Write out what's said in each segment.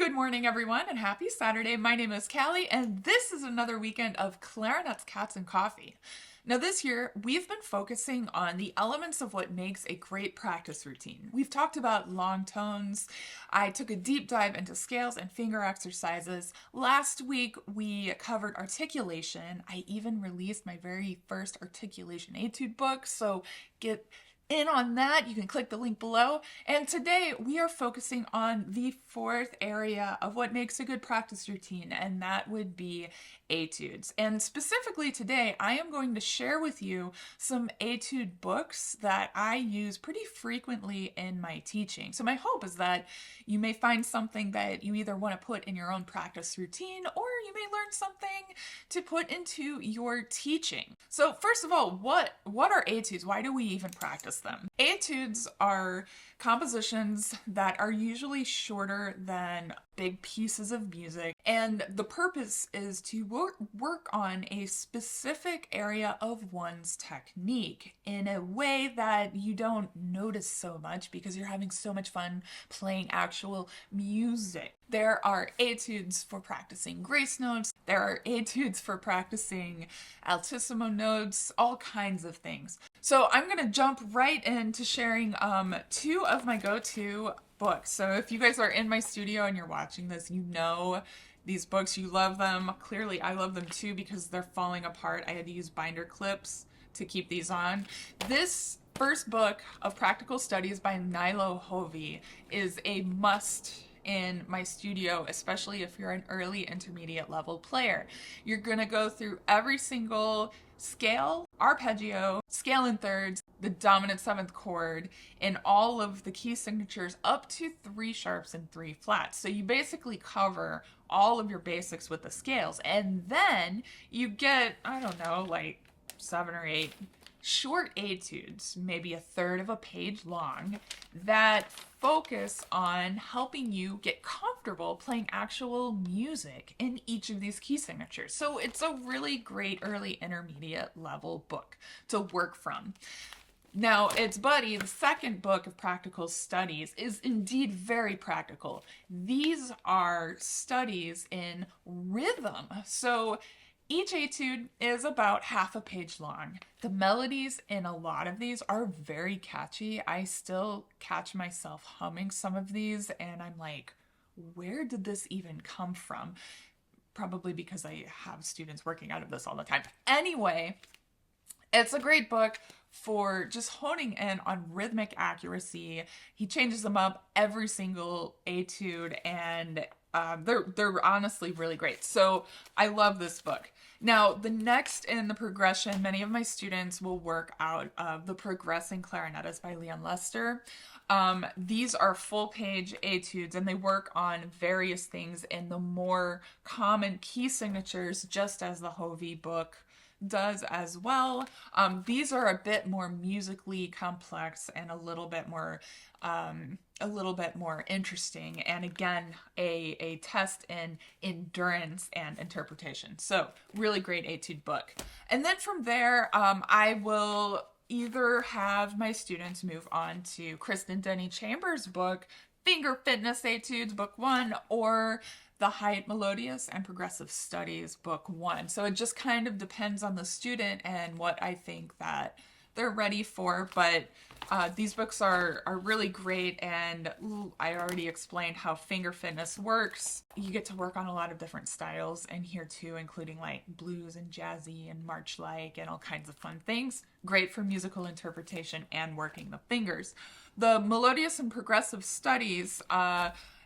Good morning, everyone, and happy Saturday. My name is Callie, and this is another weekend of Clarinets, Cats, and Coffee. Now, this year, we've been focusing on the elements of what makes a great practice routine. We've talked about long tones. I took a deep dive into scales and finger exercises. Last week, we covered articulation. I even released my very first articulation etude book, so get in on that. You can click the link below. And today we are focusing on the fourth area of what makes a good practice routine, and that would be etudes. And specifically today, I am going to share with you some etude books that I use pretty frequently in my teaching. So my hope is that you may find something that you either want to put in your own practice routine, or you may learn something to put into your teaching. So first of all, what are etudes? Why do we even practice them? Etudes are compositions that are usually shorter than big pieces of music, and the purpose is to work on a specific area of one's technique in a way that you don't notice so much because you're having so much fun playing actual music. There are etudes for practicing grace notes, there are etudes for practicing altissimo notes, all kinds of things. So I'm going to jump right into sharing two of my go-to books. So if you guys are in my studio and you're watching this, you know these books, you love them. Clearly I love them too because they're falling apart. I had to use binder clips to keep these on. This first book of practical studies by Nilo Hovey is a must in my studio, especially if you're an early intermediate level player. You're gonna go through every single scale, arpeggio, scale in thirds, the dominant seventh chord, and all of the key signatures up to 3 sharps and 3 flats. So you basically cover all of your basics with the scales, and then you get, I don't know, like 7 or 8 short etudes, maybe a third of a page long, that focus on helping you get comfortable playing actual music in each of these key signatures. So it's a really great early intermediate level book to work from. Now, its buddy, the second book of practical studies, is indeed very practical. These are studies in rhythm. So each etude is about half a page long. The melodies in a lot of these are very catchy. I still catch myself humming some of these and I'm like, where did this even come from? Probably because I have students working out of this all the time. Anyway, it's a great book for just honing in on rhythmic accuracy. He changes them up every single etude, and they're honestly really great. So I love this book. Now, the next in the progression, many of my students will work out of the Progressing Clarinetists by Leon Lester. These are full page etudes, and they work on various things in the more common key signatures, just as the Hovey book does as well. These are a bit more musically complex and a little bit more interesting, and again a test in endurance and interpretation. So really great etude book. And then from there I will either have my students move on to Kristen Denny Chambers' book Finger Fitness Etudes Book 1, or the Hite Melodious and Progressive Studies Book 1. So it just kind of depends on the student and what I think that they're ready for, but these books are really great, and I already explained how finger fitness works. You get to work on a lot of different styles in here too, including like blues and jazzy and march-like and all kinds of fun things. Great for musical interpretation and working the fingers. The Melodious and Progressive Studies,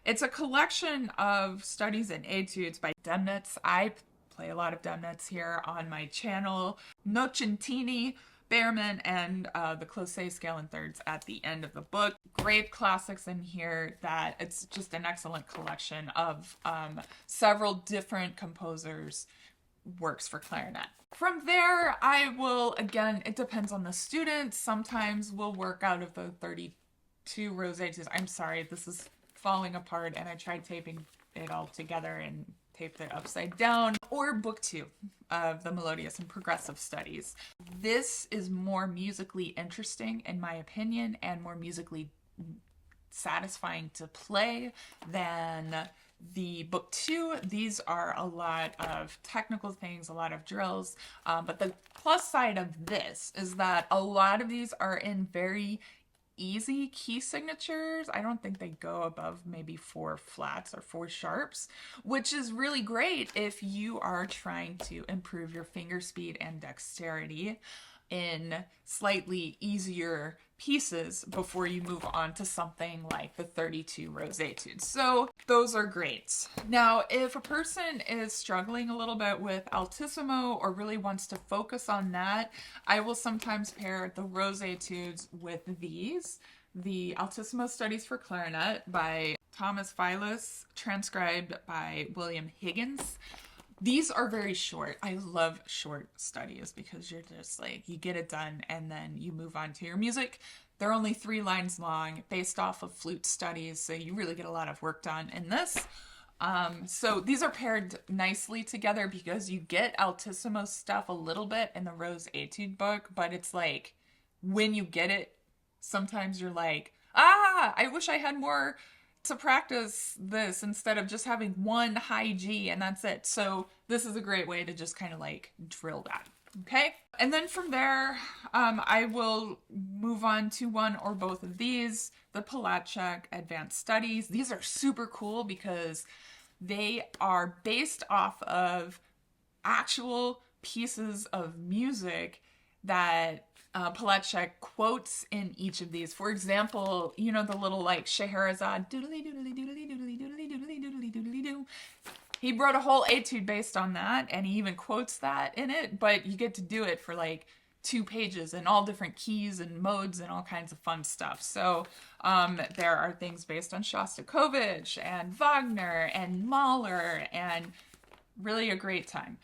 it's a collection of studies and etudes by Demnitz. I play a lot of Demnitz here on my channel. Nocentini, Behrman, and the Closet scale in thirds at the end of the book. Great classics in here. That it's just an excellent collection of several different composers' works for clarinet. From there, I will, again, it depends on the student. Sometimes we'll work out of the 32 rows etudes. I'm sorry, this is falling apart, and I tried taping it all together and taped it upside down. Or book 2 of the Melodious and Progressive Studies. This is more musically interesting in my opinion, and more musically satisfying to play than The book 2, these are a lot of technical things, a lot of drills, but the plus side of this is that a lot of these are in very easy key signatures. I don't think they go above maybe 4 flats or 4 sharps, which is really great if you are trying to improve your finger speed and dexterity in slightly easier pieces before you move on to something like the 32 Rose Etudes. So those are great. Now, if a person is struggling a little bit with altissimo or really wants to focus on that, I will sometimes pair the Rose Etudes with these. The Altissimo Studies for Clarinet by Thomas Philus, transcribed by William Higgins. These are very short. I love short studies because you're just like, you get it done and then you move on to your music. They're only 3 lines long based off of flute studies, so you really get a lot of work done in this. So these are paired nicely together because you get altissimo stuff a little bit in the Rose Etude book, but it's like, when you get it, sometimes you're like, I wish I had more to practice this instead of just having one high G and that's it. So this is a great way to just kind of like drill that. Okay. And then from there, I will move on to one or both of these, the Palachuk Advanced Studies. These are super cool because they are based off of actual pieces of music that Palachuk quotes in each of these. For example, you know, the little like Scheherazade doodly doodly doodly doodly doodly doodly doodly doodly doo. He wrote a whole etude based on that, and he even quotes that in it, but you get to do it for like 2 pages in all different keys and modes and all kinds of fun stuff. So there are things based on Shostakovich and Wagner and Mahler, and really a great time.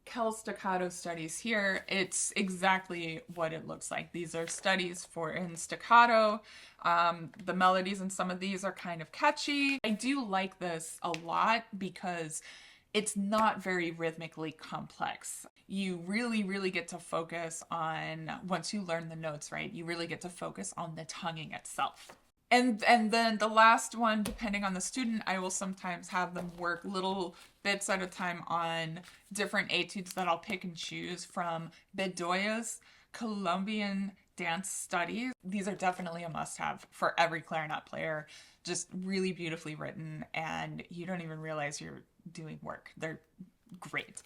Kell Staccato Studies here, it's exactly what it looks like. These are studies for in staccato. The melodies in some of these are kind of catchy. I do like this a lot because it's not very rhythmically complex. You really get to focus on, once you learn the notes, right, you really get to focus on the tonguing itself. And then the last one, depending on the student, I will sometimes have them work little bits at a time on different etudes that I'll pick and choose from Bedoya's Colombian Dance Studies. These are definitely a must-have for every clarinet player. Just really beautifully written, and you don't even realize you're doing work. They're great.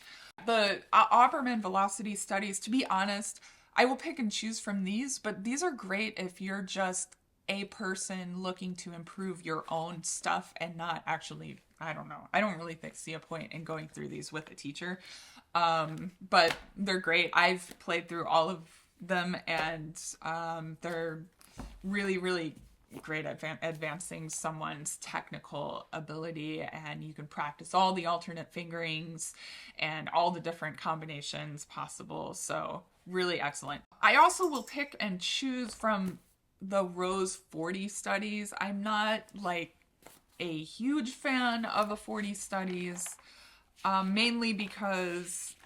The Opperman Velocity Studies, to be honest, I will pick and choose from these, but these are great if you're just a person looking to improve your own stuff and not actually, I don't know. I don't really see a point in going through these with a teacher. But they're great. I've played through all of them, and they're really great at advancing someone's technical ability, and you can practice all the alternate fingerings and all the different combinations possible. So really excellent. I also will pick and choose from the Rose 40 studies. I'm not like a huge fan of the 40 studies, mainly because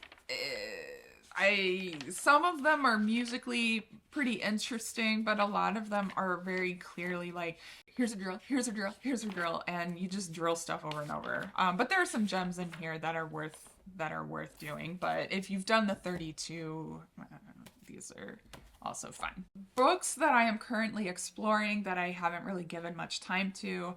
some of them are musically pretty interesting, but a lot of them are very clearly like, here's a drill, here's a drill, here's a drill, and you just drill stuff over and over. But there are some gems in here that are worth doing. But if you've done the 32, these are also fun. Books that I am currently exploring that I haven't really given much time to.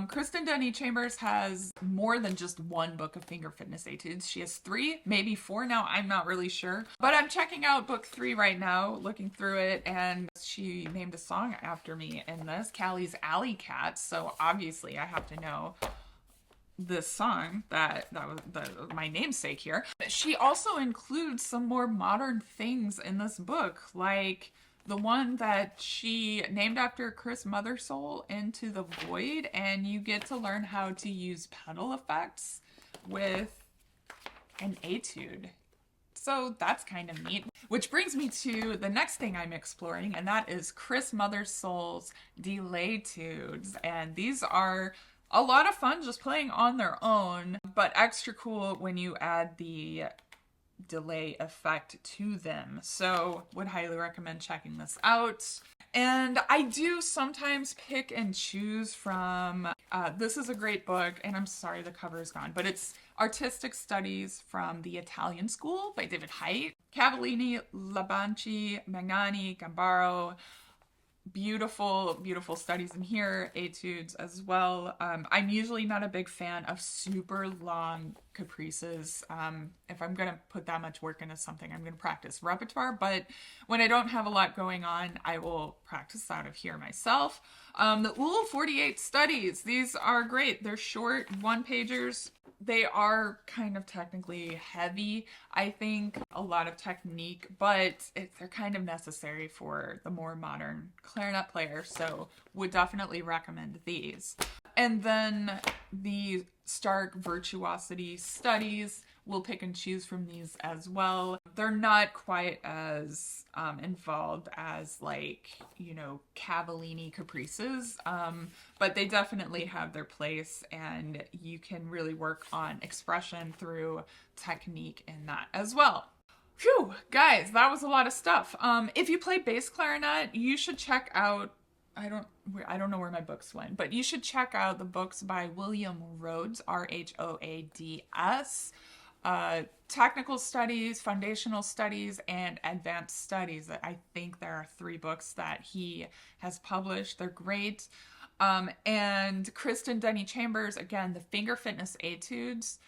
Kristen Denny Chambers has more than just one book of finger fitness etudes. She has 3, maybe 4 now, I'm not really sure. But I'm checking out book 3 right now, looking through it, and she named a song after me in this, Callie's Alley Cat, so obviously I have to know this song that was my namesake here. She also includes some more modern things in this book, like the one that she named after Chris Mothersole, Into the Void, and you get to learn how to use pedal effects with an etude. So that's kind of neat. Which brings me to the next thing I'm exploring, and that is Chris Mothersole's Delaytudes. And these are a lot of fun just playing on their own, but extra cool when you add the delay effect to them. So would highly recommend checking this out. And I do sometimes pick and choose from, this is a great book, and I'm sorry the cover is gone, but it's Artistic Studies from the Italian School by David Hite. Cavallini, Banchi, Magnani, Gambaro. Beautiful, beautiful studies in here, etudes as well. I'm usually not a big fan of super long caprices. If I'm going to put that much work into something, I'm going to practice repertoire, but when I don't have a lot going on, I will practice out of here myself. The UL 48 studies, these are great. They're short, one-pagers. They are kind of technically heavy, I think, a lot of technique, but they're kind of necessary for the more modern clarinet player, so would definitely recommend these. And then the Stark Virtuosity Studies, we'll pick and choose from these as well. They're not quite as involved as, like, you know, Cavallini caprices, but they definitely have their place, and you can really work on expression through technique in that as well. Phew, guys, that was a lot of stuff. If you play bass clarinet, you should check out, I don't know where my books went, but you should check out the books by William Rhodes, Rhoads. Technical studies, foundational studies, and advanced studies. I think there are 3 books that he has published. They're great. And Kristen Denny Chambers, again, the finger fitness etudes.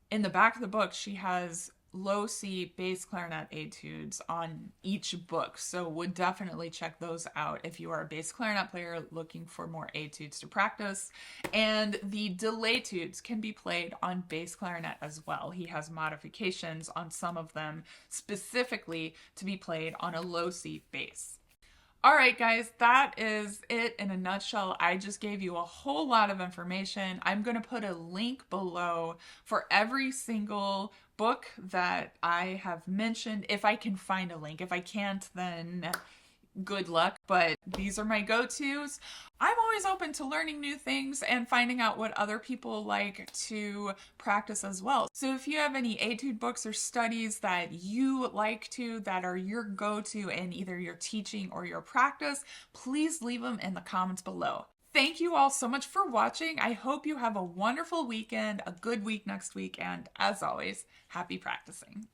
In the back of the book, she has low C bass clarinet etudes on each book, so would definitely check those out if you are a bass clarinet player looking for more etudes to practice. And the Delaytudes can be played on bass clarinet as well. He has modifications on some of them specifically to be played on a low C bass. All right, guys, that is it in a nutshell. I just gave you a whole lot of information. I'm going to put a link below for every single book that I have mentioned, if I can find a link. If I can't, then good luck, but these are my go-tos. I'm always open to learning new things and finding out what other people like to practice as well. So if you have any etude books or studies that you like that are your go-to in either your teaching or your practice, please leave them in the comments below. Thank you all so much for watching. I hope you have a wonderful weekend, a good week next week, and as always, happy practicing.